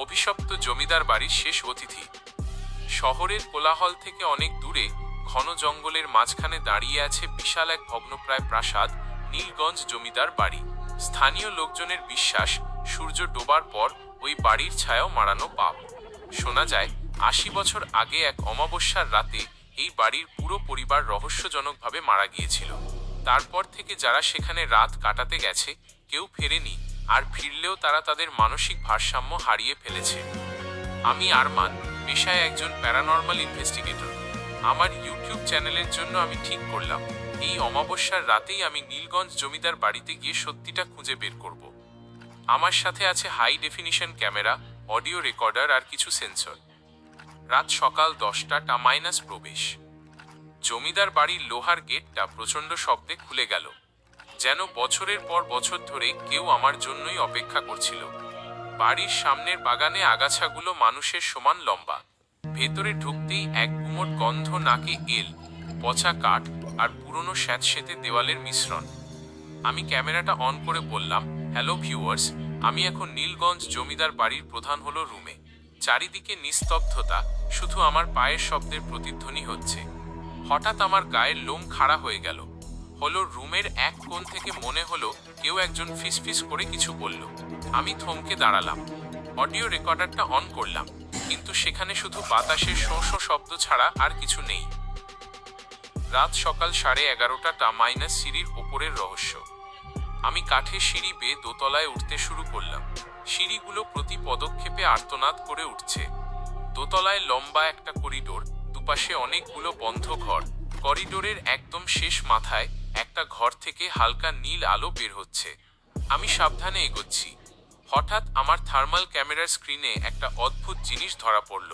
অভিশপ্ত জমিদার বাড়ির শেষ অতিথি। শহরের কোলাহল থেকে অনেক দূরে ঘন জঙ্গলের মাঝখানে দাঁড়িয়ে আছে বিশাল এক ভগ্নপ্রায় প্রাসাদ, নীলগঞ্জ জমিদার বাড়ি। স্থানীয় লোকজনের বিশ্বাস, সূর্য ডোবার পর ওই বাড়ির ছায়াও মাড়ানো পাপ। শোনা যায় ৮০ বছর আগে এক অমাবস্যার রাতে এই বাড়ির পুরো পরিবার রহস্যজনকভাবে মারা গিয়েছিল। তারপর থেকে যারা সেখানে রাত কাটাতে গেছে কেউ ফেরেনি, আর ফিরলেও তারা তাদের মানসিক ভারসাম্য হারিয়ে ফেলেছে। আমি আরমান, পেশায় একজন প্যারানর্মাল ইনভেস্টিগেটর। আমার ইউটিউব চ্যানেলের জন্য আমি ঠিক করলাম এই অমাবস্যার রাতেই আমি নীলগঞ্জ জমিদার বাড়িতে গিয়ে সত্যিটা খুঁজে বের করব। আমার সাথে আছে high definition camera, audio recorder আর কিছু সেন্সর। রাত সকাল 10টা মাইনাস প্রবেশ। জমিদার বাড়ির লোহার গেটটা প্রচণ্ড শব্দে খুলে গেল, যেন বছরের পর বছর ধরে কেউ আমার জন্যই অপেক্ষা করছিল। বাড়ির সামনের বাগানে আগাছাগুলো মানুষের সমান লম্বা। ভেতরে ঢুকতেই এক গুমোট গন্ধ, নাকে এল, পচা কাঠ আর পুরনো স্যাঁতসেঁতে দেওয়ালের মিশ্রণ। আমি ক্যামেরাটা অন করে বললাম, হ্যালো ভিউয়ার্স, আমি এখন নীলগঞ্জ জমিদার বাড়ির প্রধান হলো রুমে। চারিদিকে নিস্তব্ধতা, শুধু আমার পায়ের শব্দের প্রতিধ্বনি হচ্ছে। হঠাৎ আমার গায়ের লোম খাড়া হয়ে গেল। রুমের এক কোণ থেকে মনে হলো কেউ একজন ফিসফিস করে কিছু বলল। আমি থমকে দাঁড়ালাম, অডিও রেকর্ডারটা অন করলাম, কিন্তু সেখানে শুধু বাতাসের শোঁ শোঁ শব্দ ছাড়া আর কিছু নেই। রাত সকাল 11:30টা মাইনাস সিঁড়ির ওপরের রহস্য। আমি কাঠের সিঁড়ি বেয়ে দোতলায় উঠতে শুরু করলাম। সিঁড়িগুলো প্রতি পদক্ষেপে আর্তনাদ করে উঠছে। দোতলায় লম্বা একটা করিডোর, দুপাশে অনেকগুলো বন্ধ ঘর। করিডোরের একদম শেষ মাথায় একটা ঘর থেকে হালকা নীল আলো বের হচ্ছে। আমি সাবধানে এগোচ্ছি। হঠাৎ আমার থার্মাল ক্যামেরার স্ক্রিনে একটা অদ্ভুত জিনিস ধরা পড়ল।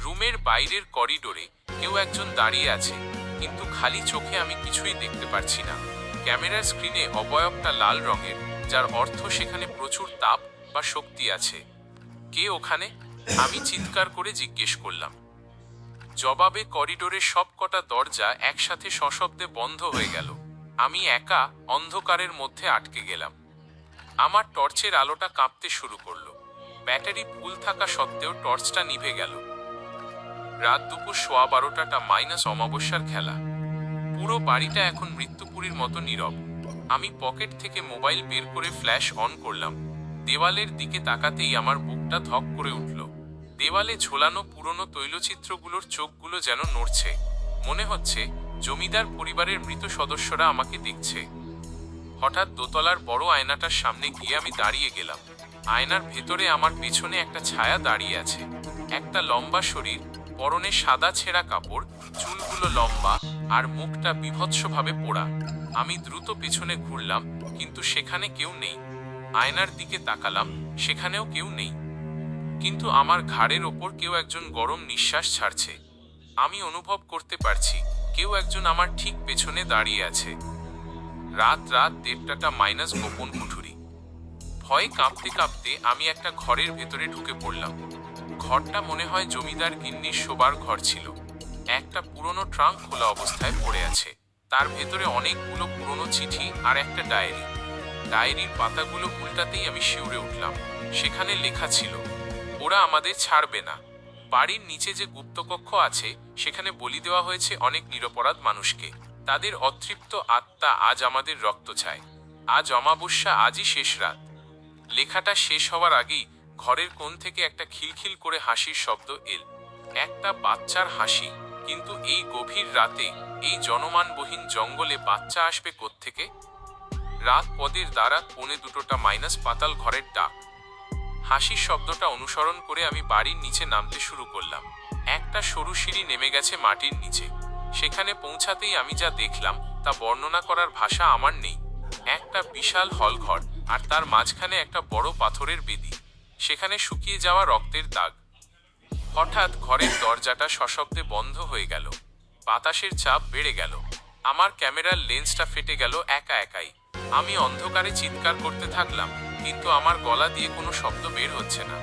রুমের বাইরের করিডোরে কেউ একজন দাঁড়িয়ে আছে, কিন্তু খালি চোখে আমি কিছুই দেখতে পারছি না। ক্যামেরার স্ক্রিনে অবয়বটা লাল রঙের, যার অর্থ সেখানে প্রচুর তাপ বা শক্তি আছে। কে ওখানে? আমি চিৎকার করে জিজ্ঞেস করলাম। জবাবে করিডোরের সবকটা দরজা একসাথে সশব্দে বন্ধ হয়ে গেল। আমি একা অন্ধকারের মধ্যে আটকে গেলাম। আমার টর্চের আলোটা কাঁপতে শুরু করলো। ব্যাটারি ফুল থাকা সত্ত্বেও টর্চটা নিভে গেল। রাত দুপুর 12:15টা মাইনাস অমাবস্যার খেলা। পুরো বাড়িটা এখন মৃত্যুপুরীর মতো নীরব। আমি পকেট থেকে মোবাইল বের করে ফ্ল্যাশ অন করলাম। দেওয়ালের দিকে তাকাতেই আমার বুকটা ধক করে উঠল। দেওয়ালে ঝোলানো পুরনো তৈলচিত্রগুলোর চোখগুলো যেন নড়ছে। মনে হচ্ছে জমিদার পরিবারের মৃত সদস্যরা আমাকে দেখছে। হঠাৎ দোতলার বড় আয়নাটার সামনে গিয়ে আমি দাঁড়িয়ে গেলাম। আয়নার ভেতরে আমার পেছনে একটা ছায়া দাঁড়িয়ে আছে। একটা লম্বা শরীর, পরনে সাদা ছেঁড়া কাপড়, চুলগুলো লম্বা আর মুখটা বীভৎসভাবে পোড়া। আমি দ্রুত পেছনে ঘুরলাম, কিন্তু সেখানে কেউ নেই। আয়নার দিকে তাকালাম, সেখানেও কেউ নেই। কিন্তু আমার ঘাড়ের ওপর কেউ একজন গরম নিঃশ্বাস ছাড়ছে। আমি অনুভব করতে পারছি কেউ একজন আমার ঠিক পেছনে দাঁড়িয়ে আছে। রাত 1:30টা মাইনাস গোপন কুঠুরি। ভয়ে কাঁপতে কাঁপতে আমি একটা ঘরের ভেতরে ঢুকে পড়লাম। ঘরটা মনে হয় জমিদার গিন্নির শোবার ঘর ছিল। একটা পুরনো ট্রাঙ্ক খোলা অবস্থায় পড়ে আছে। তার ভেতরে অনেকগুলো পুরনো চিঠি আর একটা ডায়েরি। ডায়েরির পাতাগুলো উল্টাতেই আমি শিউরে উঠলাম। সেখানে লেখা ছিল, ওরা আমাদের ছাড়বে না। বাড়ির নিচে যে গুপ্তকক্ষ আছে সেখানে বলি দেওয়া হয়েছে অনেক নিরপরাধ মানুষকে। তাদের অতৃপ্ত আত্মা আজ আমাদের রক্ত চায়। আজ অমাবস্যা, আজই শেষ রাত। লেখাটা শেষ হওয়ার আগেই ঘরের কোণ থেকে একটা খিলখিল করে হাসির শব্দ এল। একটা বাচ্চার হাসি। কিন্তু এই গভীর রাতে, এই জনমানবহীন জঙ্গলে বাচ্চা আসবে কোত্থেকে? রাত পদের দ্বারা 1:45টা মাইনাস পাতাল ঘরের ডাক। হাসির শব্দটা অনুসরণ করে আমি বাড়ির নিচে নামতে শুরু করলাম। একটা সরু সিঁড়ি নেমে গেছে মাটির নিচে। সেখানে পৌঁছাতেই আমি যা দেখলাম তা বর্ণনা করার ভাষা আমার নেই। একটা বিশাল হলঘর, আর তার মাঝখানে একটা বড় পাথরের বেদি। সেখানে শুকিয়ে যাওয়া রক্তের দাগ। হঠাৎ ঘরের দরজাটা সশব্দে বন্ধ হয়ে গেল। বাতাসের চাপ বেড়ে গেল। আমার ক্যামেরার লেন্সটা ফেটে গেল একা একাই। আমি অন্ধকারে চিৎকার করতে থাকলাম, কিন্তু আমার গলা দিয়ে কোনো শব্দ বের হচ্ছে না।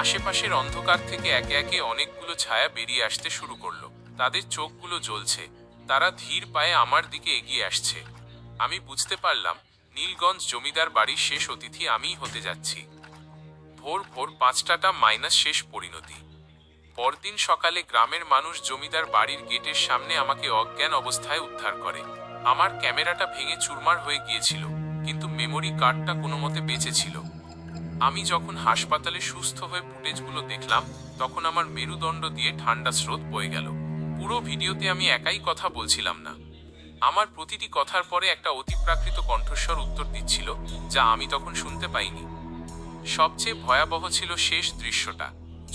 আশেপাশের অন্ধকার থেকে একে একে অনেকগুলো ছায়া বেরিয়ে আসতে শুরু করলো। তাদের চোখগুলো জ্বলছে। তারা ধীর পায়ে আমার দিকে এগিয়ে আসছে। আমি বুঝতে পারলাম নীলগঞ্জ জমিদার বাড়ির শেষ অতিথি আমিই হতে যাচ্ছি। ভোর ভোর 5টা মাইনাস শেষ পরিণতি। পরদিন সকালে গ্রামের মানুষ জমিদার বাড়ির গেটের সামনে আমাকে অজ্ঞান অবস্থায় উদ্ধার করে। আমার ক্যামেরাটা ভেঙে চুরমার হয়ে গিয়েছিল, কিন্তু মেমোরি কার্ডটা কোনো মতে বেঁচে ছিল। আমি যখন হাসপাতালে সুস্থ হয়ে ফুটেজগুলো দেখলাম, তখন আমার মেরুদণ্ড দিয়ে ঠান্ডা স্রোত বয়ে গেল। পুরো ভিডিওতে আমি একাই কথা বলছিলাম না, আমার প্রতিটি কথার পরে একটা অতিপ্রাকৃত কণ্ঠস্বর উত্তর দিচ্ছিল, যা আমি তখন শুনতে পাইনি। সবচেয়ে ভয়াবহ ছিল শেষ দৃশ্যটা।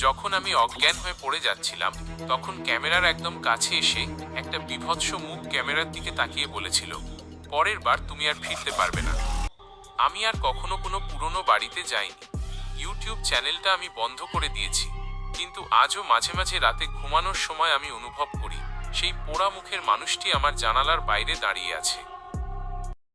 যখন আমি অজ্ঞান হয়ে পড়ে যাচ্ছিলাম, তখন ক্যামেরার একদম কাছে এসে একটা বীভৎস মুখ ক্যামেরার দিকে তাকিয়ে বলেছিল, পরের বার তুমি আর ফিরতে পারবে না। আমি আর কখনো কোনো পুরনো বাড়িতে যাইনি। ইউটিউব চ্যানেলটা আমি বন্ধ করে দিয়েছি, কিন্তু আজও মাঝে মাঝে রাতে ঘুমানোর সময় আমি অনুভব করি সেই পোড়া মুখের মানুষটি আমার জানালার বাইরে দাঁড়িয়ে আছে।